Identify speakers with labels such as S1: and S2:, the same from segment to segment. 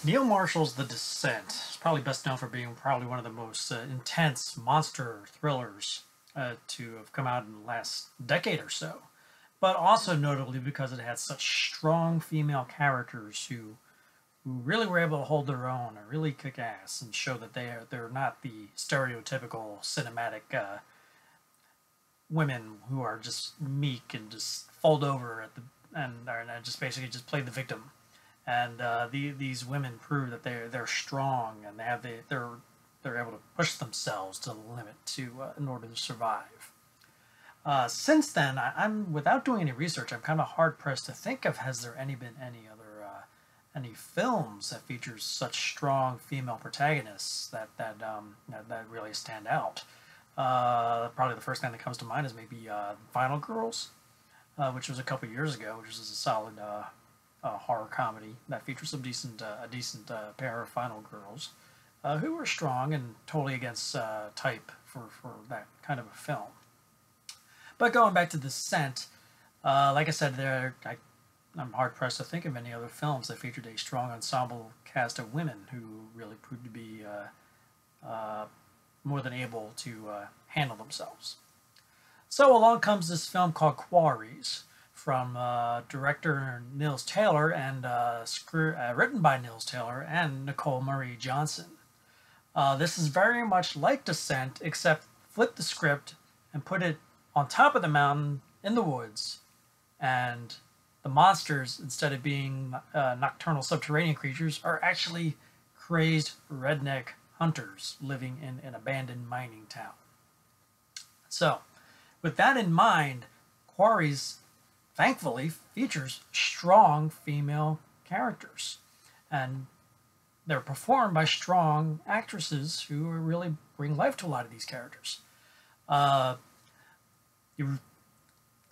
S1: Neil Marshall's The Descent is probably best known for being probably one of the most intense monster thrillers to have come out in the last decade or so, but also notably because it had such strong female characters who really were able to hold their own and really kick ass and show that they're not the stereotypical cinematic women who are just meek and just fold over at the and just basically just play the victim. And these women prove that they're strong and they're able to push themselves to the limit in order to survive. Since then, I'm without doing any research, I'm kind of hard pressed to think of has there been any other any films that features such strong female protagonists that really stand out. Probably the first thing that comes to mind is maybe Final Girls, which was a couple years ago, which is a solid horror comedy that features a decent pair of final girls who were strong and totally against type for that kind of a film. But going back to Descent, like I said, I'm hard pressed to think of any other films that featured a strong ensemble cast of women who really proved to be more than able to handle themselves. So along comes this film called Quarries from director Nils Taylor and written by Nils Taylor and Nicole Marie Johnson. This is very much like Descent, except flip the script and put it on top of the mountain in the woods, and the monsters, instead of being nocturnal subterranean creatures, are actually crazed redneck hunters living in an abandoned mining town. So, with that in mind, Quarries thankfully features strong female characters, and they're performed by strong actresses who really bring life to a lot of these characters. Uh,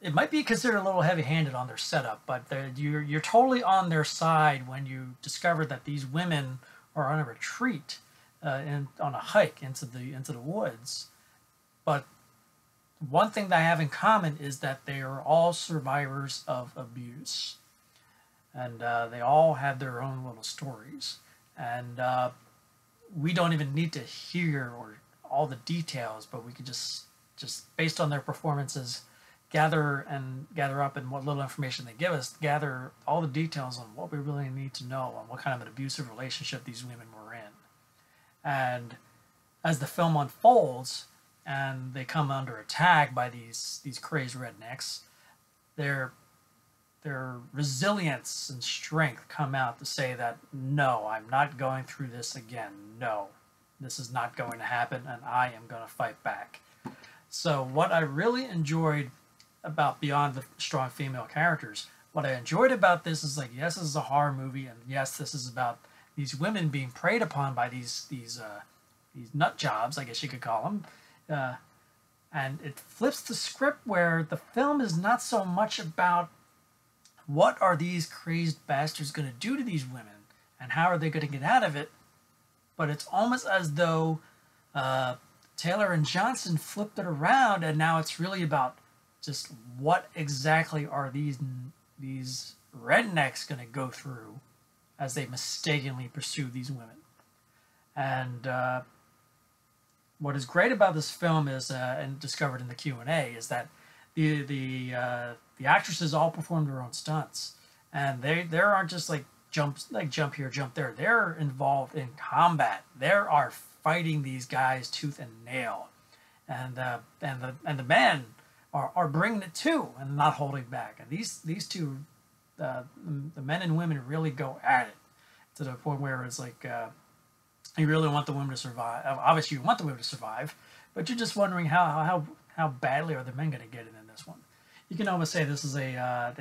S1: it might be considered a little heavy-handed on their setup, but you're totally on their side when you discover that these women are on a retreat and on a hike into the woods. But one thing they have in common is that they are all survivors of abuse, and they all have their own little stories. And we don't even need to hear or all the details, but we can just based on their performances, gather up and what little information they give us, gather all the details on what we really need to know on what kind of an abusive relationship these women were in. And as the film unfolds and they come under attack by these crazed rednecks, their resilience and strength come out to say that no, I'm not going through this again. No, this is not going to happen, and I am going to fight back. So what I really enjoyed about beyond the strong female characters, what I enjoyed about this is like, yes, this is a horror movie, and yes, this is about these women being preyed upon by these nut jobs, I guess you could call them. And it flips the script where the film is not so much about what are these crazed bastards going to do to these women and how are they going to get out of it, but it's almost as though Taylor and Johnson flipped it around, and now it's really about just what exactly are these rednecks going to go through as they mistakenly pursue these women. And what is great about this film is, and discovered in the Q&A, is that the actresses all perform their own stunts, and they aren't just like jump here, jump there. They're involved in combat. They are fighting these guys tooth and nail, and the men are bringing it too and not holding back. And these two, the men and women really go at it to the point where it's like you really want the women to survive. Obviously, you want the women to survive, but you're just wondering how badly are the men going to get it in this one. You can almost say this is a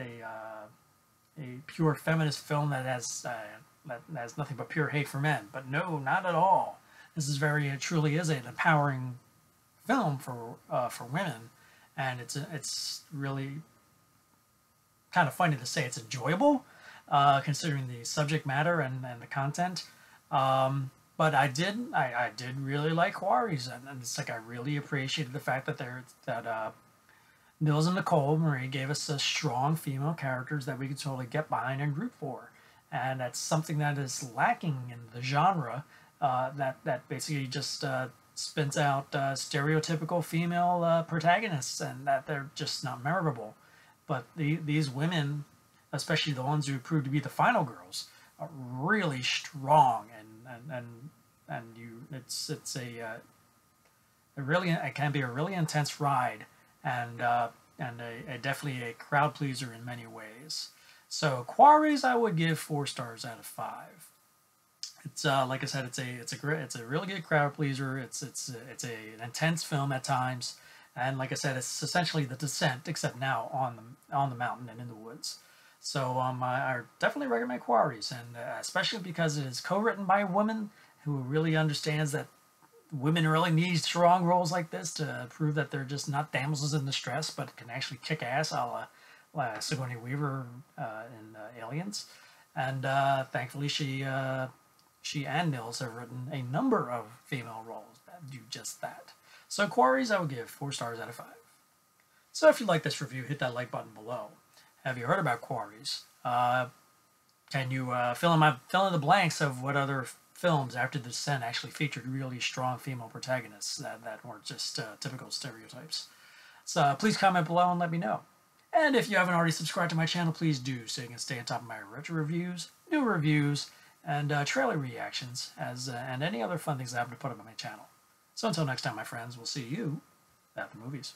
S1: pure feminist film that has nothing but pure hate for men. But no, not at all. This is it truly is an empowering film for women, and it's really kind of funny to say it's enjoyable, considering the subject matter and the content. But I did really like Quarries, and it's like I really appreciated the fact that Nils and Nicole Marie gave us strong female characters that we could totally get behind and root for. and that's something that is lacking in the genre. That basically just spins out stereotypical female protagonists, and that they're just not memorable. But these women, especially the ones who prove to be the final girls, are really strong, and you it's a really, it can be a really intense ride, and a definitely a crowd pleaser in many ways. So Quarries, I would give 4 stars out of 5. It's like I said, it's a really good crowd pleaser. An intense film at times, and like I said, it's essentially The Descent, except now on the mountain and in the woods. So I definitely recommend Quarries, and especially because it is co-written by a woman who really understands that women really need strong roles like this to prove that they're just not damsels in distress, but can actually kick ass, a la Sigourney Weaver in Aliens. And thankfully, she and Mills have written a number of female roles that do just that. So Quarries, I would give 4 stars out of 5. So if you like this review, hit that like button below. Have you heard about Quarries? Can you fill in the blanks of what other films after The Descent actually featured really strong female protagonists that weren't just typical stereotypes? So please comment below and let me know. And if you haven't already subscribed to my channel, please do, so you can stay on top of my retro reviews, new reviews, and trailer reactions, and any other fun things I happen to put up on my channel. So until next time, my friends, we'll see you at the movies.